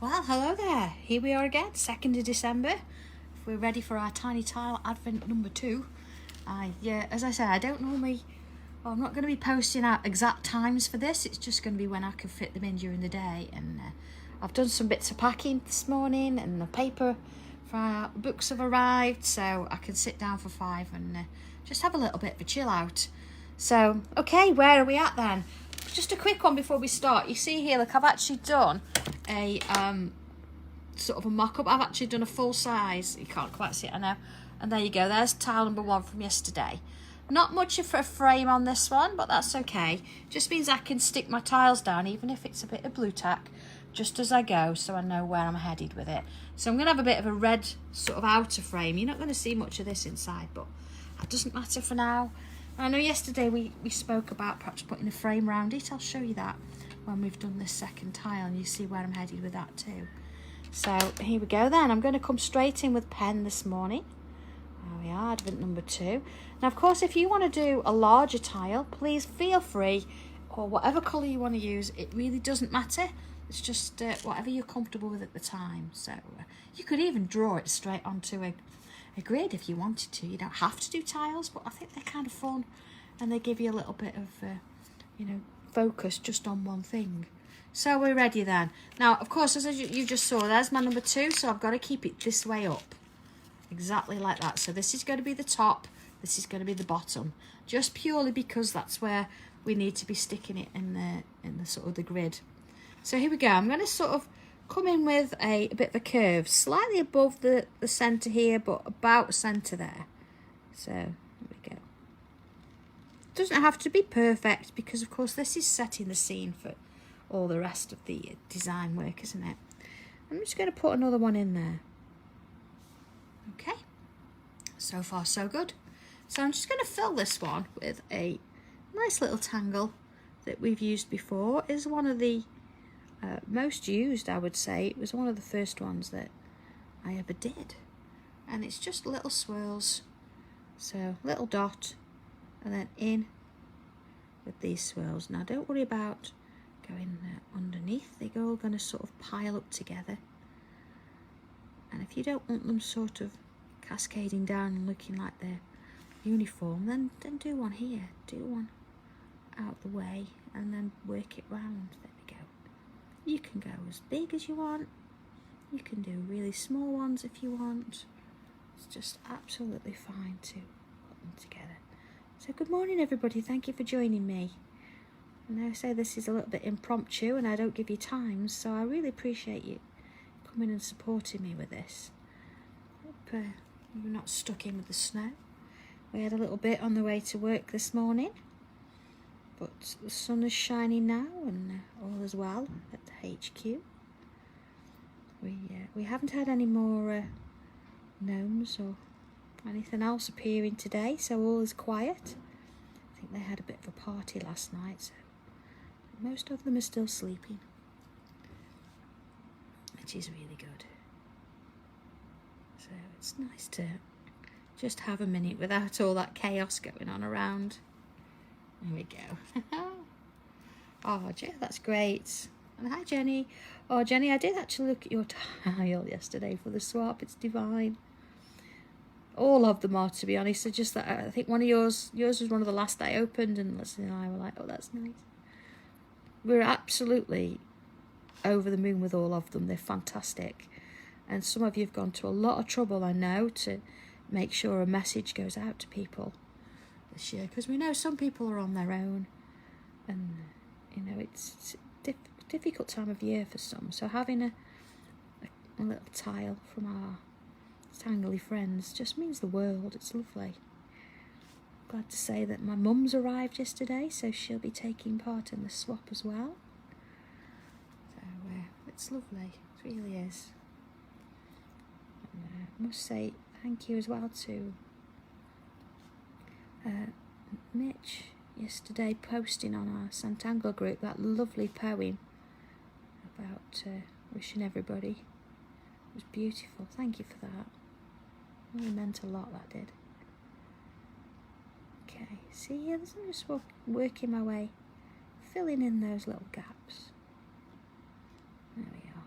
Well, hello there. Here we are again, 2nd of December. We're ready for our tiny tile advent number 2. As I said, I don't normally, I'm not going to be posting out exact times for this. It's just going to be when I can fit them in during the day. And I've done some bits of packing this morning, and the paper for our books have arrived, so I can sit down for 5 and just have a little bit of a chill out. So, okay, where are we at then? Just a quick one before we start. You see here, look, I've actually done a sort of a mock-up. I've actually done a full size. You can't quite see it, I know. And there you go. There's tile number 1 from yesterday. Not much of a frame on this one, but that's okay. Just means I can stick my tiles down, even if it's a bit of blue tack, just as I go, so I know where I'm headed with it. So I'm going to have a bit of a red sort of outer frame. You're not going to see much of this inside, but that doesn't matter for now. I know yesterday we spoke about perhaps putting a frame around it. I'll show you that when we've done this second tile, and you see where I'm headed with that too. So here we go then. I'm going to come straight in with pen this morning. There we are, advent number 2. Now, of course, if you want to do a larger tile, please feel free, or whatever colour you want to use. It really doesn't matter. It's just whatever you're comfortable with at the time. So you could even draw it straight onto a grid if you wanted to. You don't have to do tiles, but I think they're kind of fun, and they give you a little bit of focus just on one thing. So we're ready then. Now, of course, as you just saw, there's my number 2, so I've got to keep it this way up, exactly like that. So this is going to be the top, this is going to be the bottom, just purely because that's where we need to be sticking it in the sort of the grid. So here we go. I'm going to sort of come in with a bit of a curve, slightly above the centre here, but about centre there. So here we go. It doesn't have to be perfect, because of course this is setting the scene for all the rest of the design work, isn't it? I'm just going to put another one in there. Okay, so far so good. So I'm just going to fill this one with a nice little tangle that we've used before. It's one of the most used, I would say. It was one of the first ones that I ever did, and it's just little swirls, so little dot and then in with these swirls. Now don't worry about going underneath, they're all going to sort of pile up together, and if you don't want them sort of cascading down and looking like they're uniform, then do one here, do one out the way, and then work it round. There we go. You can go as big as you want, you can do really small ones if you want. It's just absolutely fine to put them together. So good morning everybody, thank you for joining me. And I say this is a little bit impromptu and I don't give you times, so I really appreciate you coming and supporting me with this. Hope you're not stuck in with the snow. We had a little bit on the way to work this morning, but the sun is shining now and all is well at the HQ. We haven't had any more gnomes or anything else appearing today, so all is quiet. I think they had a bit of a party last night, so most of them are still sleeping, which is really good. So it's nice to just have a minute without all that chaos going on around. There we go. Oh, Joe, that's great. And hi, Jenny. Oh, Jenny, I did actually look at your tile yesterday for the swap. It's divine. All of them are, to be honest. So just that, I think one of yours was one of the last I opened, and Leslie and I were like, oh, that's nice. We're absolutely over the moon with all of them. They're fantastic. And some of you have gone to a lot of trouble, I know, to make sure a message goes out to people this year, because we know some people are on their own, and it's a difficult time of year for some. So having a little tile from our Sanntangle friends just means the world. It's lovely. Glad to say that my mum's arrived yesterday, so she'll be taking part in the swap as well. So it's lovely, it really is. And I must say thank you as well to Mitch yesterday, posting on our Sanntangle group that lovely poem about wishing everybody. It was beautiful. Thank you for that. It really meant a lot, that did. Okay, see here, I'm just working my way, filling in those little gaps. There we are.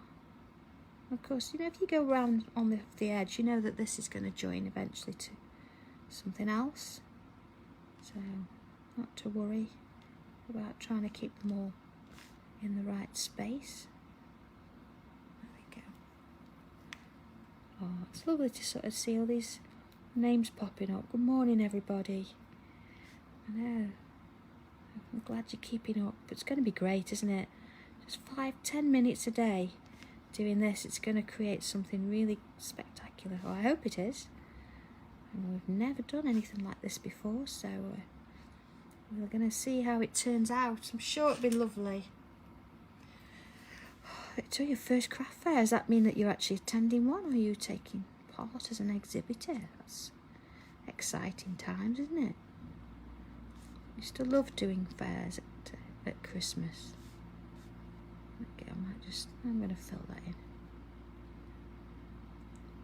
Of course, you know, if you go round on the edge, you know that this is going to join eventually to something else. So, not to worry about trying to keep them all in the right space. There we go. Oh, it's lovely to sort of see all these names popping up. Good morning, everybody. I know. I'm glad you're keeping up. It's going to be great, isn't it? Just 5-10 minutes a day doing this. It's going to create something really spectacular. Or I hope it is. And we've never done anything like this before, so we're going to see how it turns out. I'm sure it'll be lovely. It's your first craft fair. Does that mean that you're actually attending one, or are you taking part as an exhibitor? That's exciting times, isn't it? I used to love doing fairs at Christmas. Okay, I'm going to fill that in.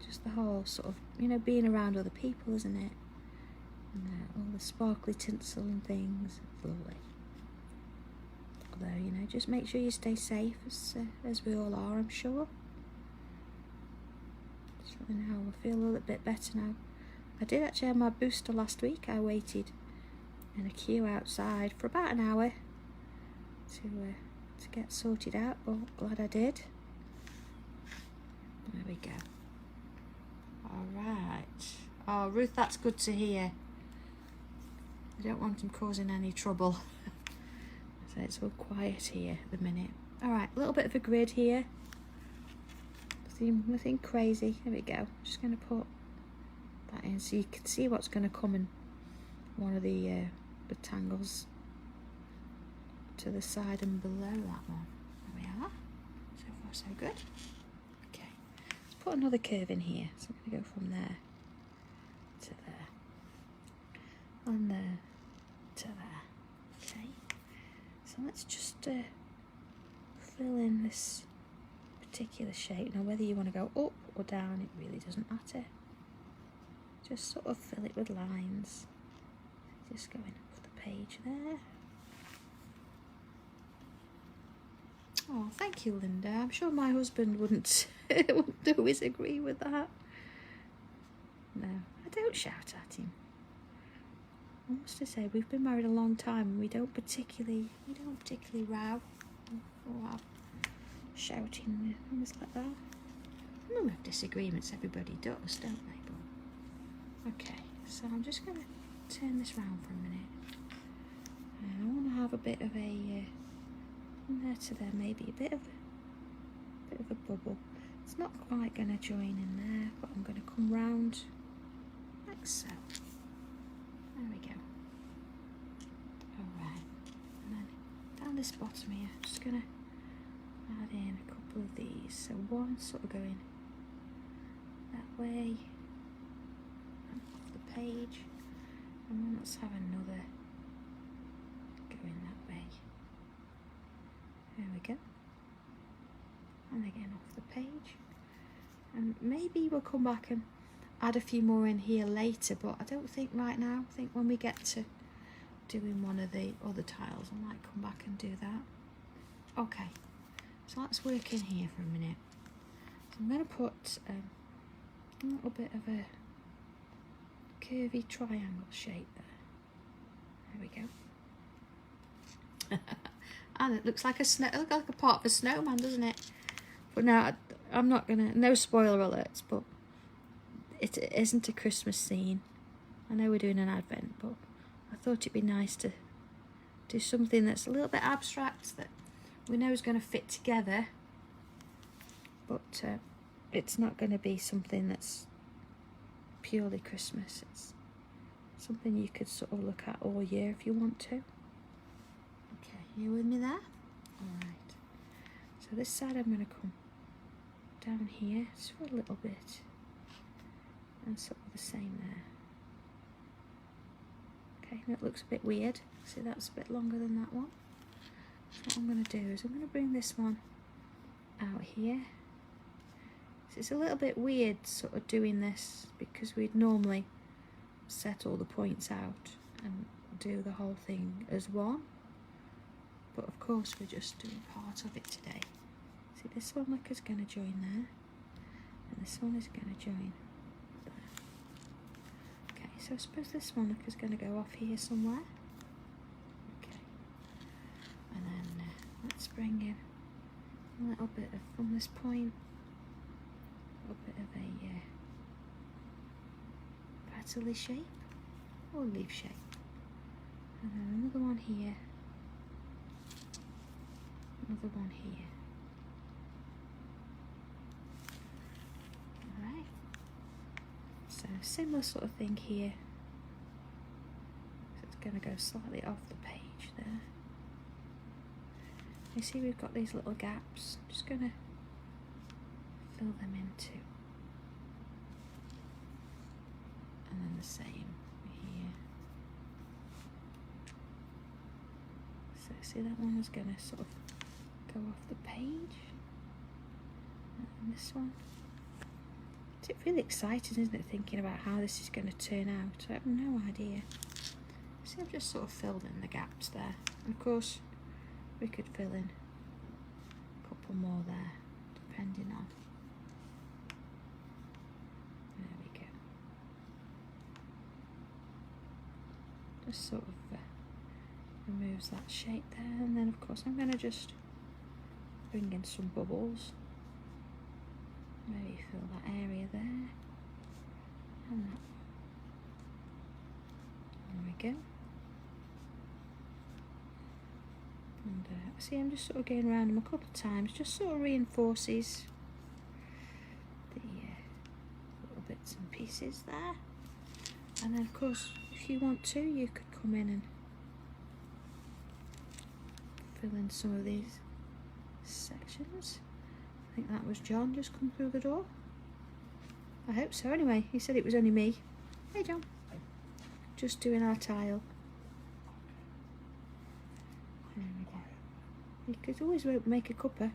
Just the whole sort of, you know, being around other people, isn't it? And all the sparkly tinsel and things. It's lovely. Although, you know, just make sure you stay safe, as we all are, I'm sure. Just let me know. I feel a little bit better now. I did actually have my booster last week. I waited in a queue outside for about an hour to get sorted out, but glad I did. There we go. Alright. Oh, Ruth, that's good to hear. I don't want them causing any trouble. So it's all quiet here at the minute. Alright, a little bit of a grid here. Nothing crazy. There we go. Just going to put that in so you can see what's going to come in one of the tangles to the side and below that one. There we are. So far so good. Okay, let's put another curve in here. So I'm going to go from there to there, and there to there. Okay, so let's just fill in this particular shape. Now whether you want to go up or down, it really doesn't matter. Just sort of fill it with lines. Just going off the page there. Oh, thank you, Linda. I'm sure my husband wouldn't always agree with that. No, I don't shout at him. I must say, we've been married a long time and we don't particularly row or have shouting and things like that. I know we have disagreements, everybody does, don't they? But okay, so I'm just going to turn this round for a minute. And I want to have a bit of a from there to there, maybe a bit of a bubble. It's not quite going to join in there, but I'm going to come round like so. There we go. Alright, and then down this bottom here, I'm just going to add in a couple of these. So one sort of going that way and off the page, and then let's have another going that way. There we go. And again off the page. And maybe we'll come back and add a few more in here later, but I don't think right now. I think when we get to doing one of the other tiles, I might come back and do that. Okay, so let's work in here for a minute. So I'm going to put a little bit of a curvy triangle shape there. There we go. And it looks like a part of a snowman, doesn't it? But now I'm not gonna. No spoiler alerts, but it isn't a Christmas scene. I know we're doing an Advent, but I thought it'd be nice to do something that's a little bit abstract that we know is going to fit together, but it's not going to be something that's purely Christmas. It's something you could sort of look at all year if you want to. Okay, you with me there? Alright. So this side I'm going to come down here just for a little bit and sort of the same there. Okay, and it looks a bit weird. See, that's a bit longer than that one. So what I'm going to do is I'm going to bring this one out here. So it's a little bit weird sort of doing this because we'd normally set all the points out and do the whole thing as one. But of course we're just doing part of it today. See, this one, look, is going to join there. And this one is going to join. Okay, so I suppose this one is going to go off here somewhere. Okay, and then let's bring in a little bit of, from this point, a bit of a petal-y shape or leaf shape, and then another one here, another one here. Alright, so similar sort of thing here. So it's going to go slightly off the page there. You see we've got these little gaps, just going to fill them in too. And then the same here. So see that one is going to sort of go off the page. And this one. It's really exciting, isn't it, thinking about how this is going to turn out. I have no idea. See, I've just sort of filled in the gaps there. And of course, we could fill in a couple more there, depending on. There we go. Just sort of removes that shape there, and then of course I'm going to just bring in some bubbles. Maybe fill that area there, and that. There we go. And see, I'm just sort of going around them a couple of times, just sort of reinforces the little bits and pieces there. And then of course, if you want to, you could come in and fill in some of these sections. I think that was John just come through the door. I hope so anyway, he said it was only me. Hey John. Just doing our tile. There we go. You could always make a cuppa.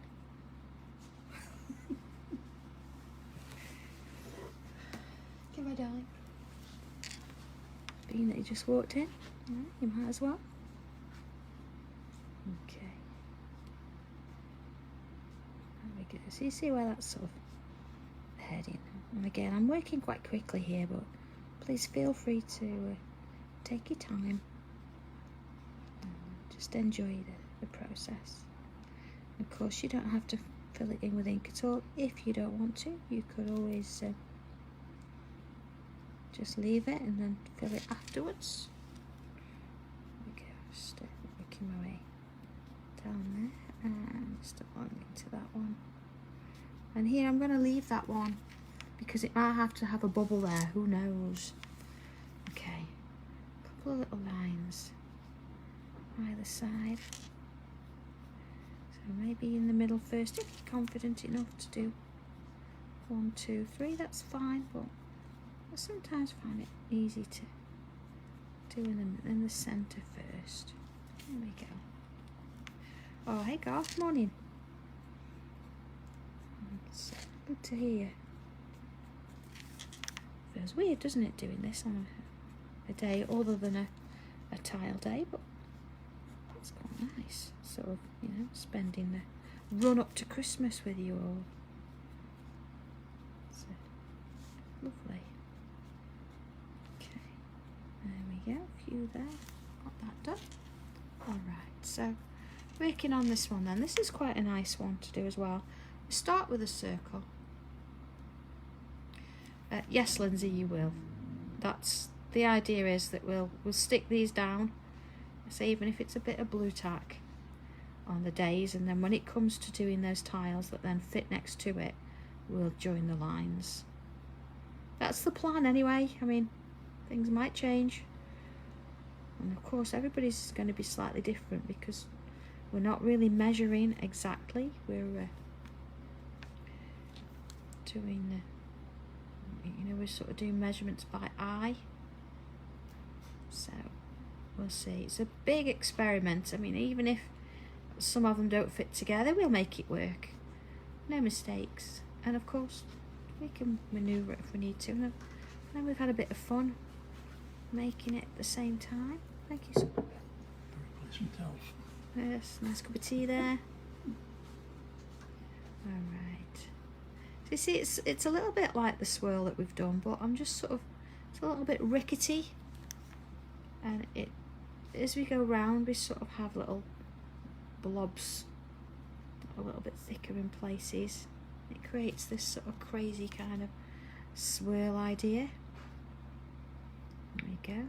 Give my darling. Being that you just walked in, yeah, you might as well. Okay. There we go. So you see where that's sort of heading. And again, I'm working quite quickly here, but please feel free to take your time. Just enjoy the process. And of course, you don't have to fill it in with ink at all. If you don't want to, you could always just leave it and then fill it afterwards. There we go, just working my way down there and just along into that one. And here I'm going to leave that one because it might have to have a bubble there, who knows. Okay, a couple of little lines either side. So maybe in the middle first, if you're confident enough to do 1, 2, 3, that's fine, but I sometimes find it easy to do in the centre first. There we go. Oh, hey Garth, morning. It's good to hear you. Feels weird, doesn't it, doing this on a day other than a tile day, but it's quite nice. Sort of, you know, spending the run up to Christmas with you all. So lovely. Okay, there we go, a few there. Got that done. Alright, so working on this one then. This is quite a nice one to do as well. We start with a circle. Yes, Lindsay, you will. That's the idea, is that we'll stick these down. So even if it's a bit of blue tack on the days, and then when it comes to doing those tiles that then fit next to it, we'll join the lines. That's the plan anyway. I mean, things might change, and of course everybody's going to be slightly different because we're not really measuring exactly. We're doing you know, we're sort of doing measurements by eye, so we'll see. It's a big experiment. I mean, even if some of them don't fit together, we'll make it work. No mistakes. And of course, we can manoeuvre it if we need to. And then we've had a bit of fun making it at the same time. Thank you so much. Yes, nice cup of tea there. Alright. So you see, it's a little bit like the swirl that we've done, but I'm just sort of, it's a little bit rickety, and it, as we go round, we sort of have little blobs, a little bit thicker in places. It creates this sort of crazy kind of swirl idea. There we go.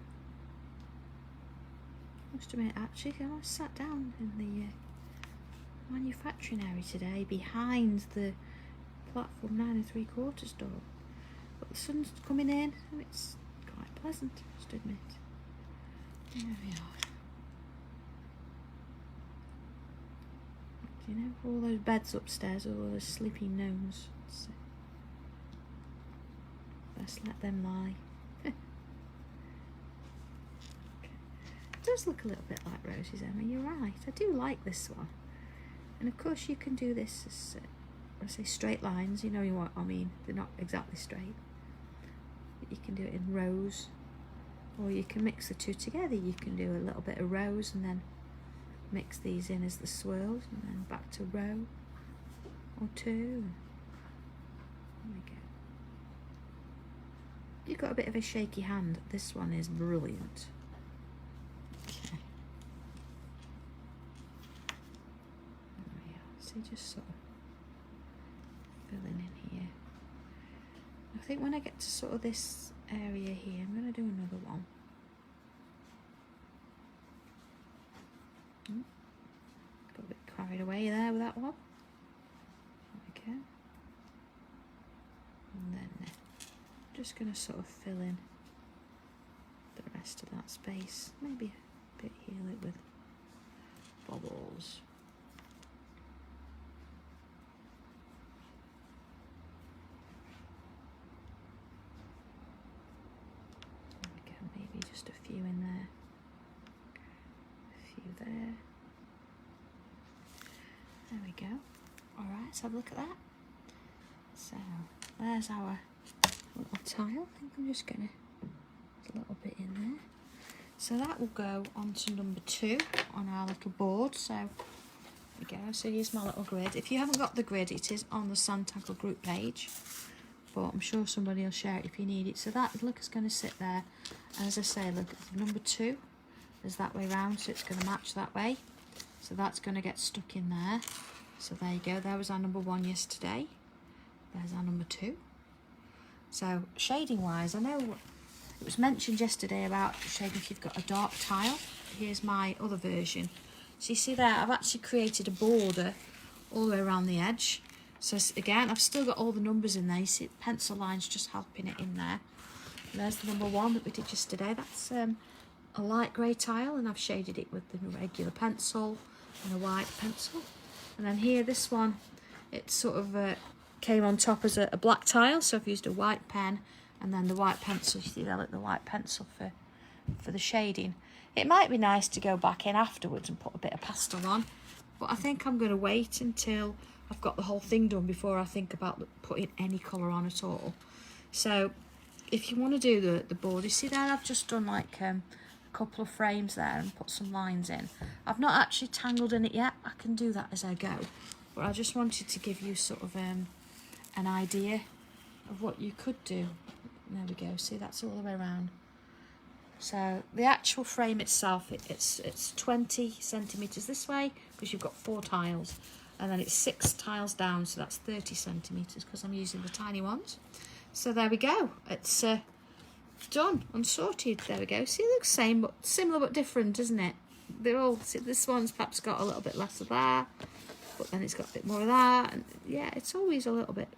Must admit, actually, I sat down in the manufacturing area today behind the platform 9 3/4 door, but the sun's coming in and it's quite pleasant, I must admit. There we are. You know, all those beds upstairs, all those sleeping gnomes. So let's let them lie. It does look a little bit like roses, Emma, you're right. I do like this one. And of course you can do this as, I say, straight lines, you know what I mean. They're not exactly straight. But you can do it in rows. Or you can mix the two together. You can do a little bit of rows and then mix these in as the swirls, and then back to row or two. There we go. You've got a bit of a shaky hand. This one is brilliant. Okay. There we are. So just sort of filling in here. I think when I get to sort of this area here, I'm going to do another one. Got a bit carried away there with that one. There we go. And then just going to sort of fill in the rest of that space. Maybe a bit heal it with bubbles. There we go, maybe just a few in there. A few there. There we go. Alright, let's have a look at that. So, there's our little tile. I think I'm just going to put a little bit in there. So that will go on to number 2 on our little board. So, there we go. So here's my little grid. If you haven't got the grid, it is on the Sanntangle group page. But I'm sure somebody will share it if you need it. So that look is going to sit there. And as I say, look, number 2 is that way round, so it's going to match that way. So that's going to get stuck in there. So there you go. There was our number 1 yesterday. There's our number 2. So shading wise, I know it was mentioned yesterday about shading if you've got a dark tile. Here's my other version. So you see there, I've actually created a border all the way around the edge. So again, I've still got all the numbers in there. You see the pencil lines just helping it in there. And there's the number 1 that we did yesterday. That's a light grey tile, and I've shaded it with the regular pencil and a white pencil. And then here, this one, it sort of came on top as a black tile, so I've used a white pen and then the white pencil. You see there, like the white pencil for the shading. It might be nice to go back in afterwards and put a bit of pastel on, but I think I'm going to wait until I've got the whole thing done before I think about putting any colour on at all. So if you want to do the board, you see there I've just done like a couple of frames there and put some lines in. I've not actually tangled in it yet. I can do that as I go, but I just wanted to give you sort of an idea of what you could do. There we go. See, that's all the way around. So the actual frame itself, it's 20 centimetres this way because you've got 4 tiles, and then it's 6 tiles down, so that's 30 centimetres because I'm using the tiny ones. So there we go. It's done, unsorted. There we go. See, it looks same but similar but different, isn't it? They're all, see, this one's perhaps got a little bit less of that, but then it's got a bit more of that, and yeah, it's always a little bit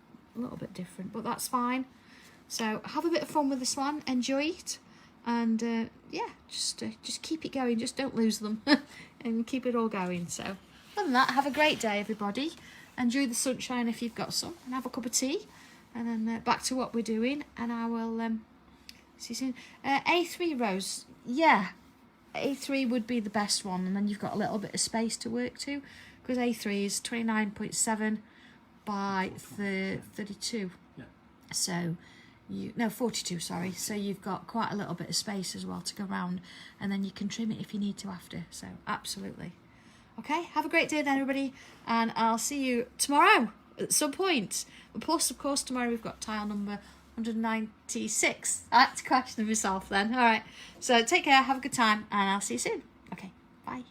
different, but that's fine. So have a bit of fun with this one, enjoy it, and yeah, just keep it going, just don't lose them and keep it all going. So other than that, have a great day, everybody. Enjoy the sunshine if you've got some, and have a cup of tea, and then back to what we're doing, and I will see you soon. A3 rows, yeah, A3 would be the best one, and then you've got a little bit of space to work to, because A3 is 29.7 by 32. Yeah. So no, 42, sorry. So you've got quite a little bit of space as well to go round, and then you can trim it if you need to after. So absolutely. Okay, have a great day then, everybody, and I'll see you tomorrow. at some point. Plus, of course, tomorrow we've got tile number 196. I had to question myself then. All right. So take care, have a good time, and I'll see you soon. Okay, bye.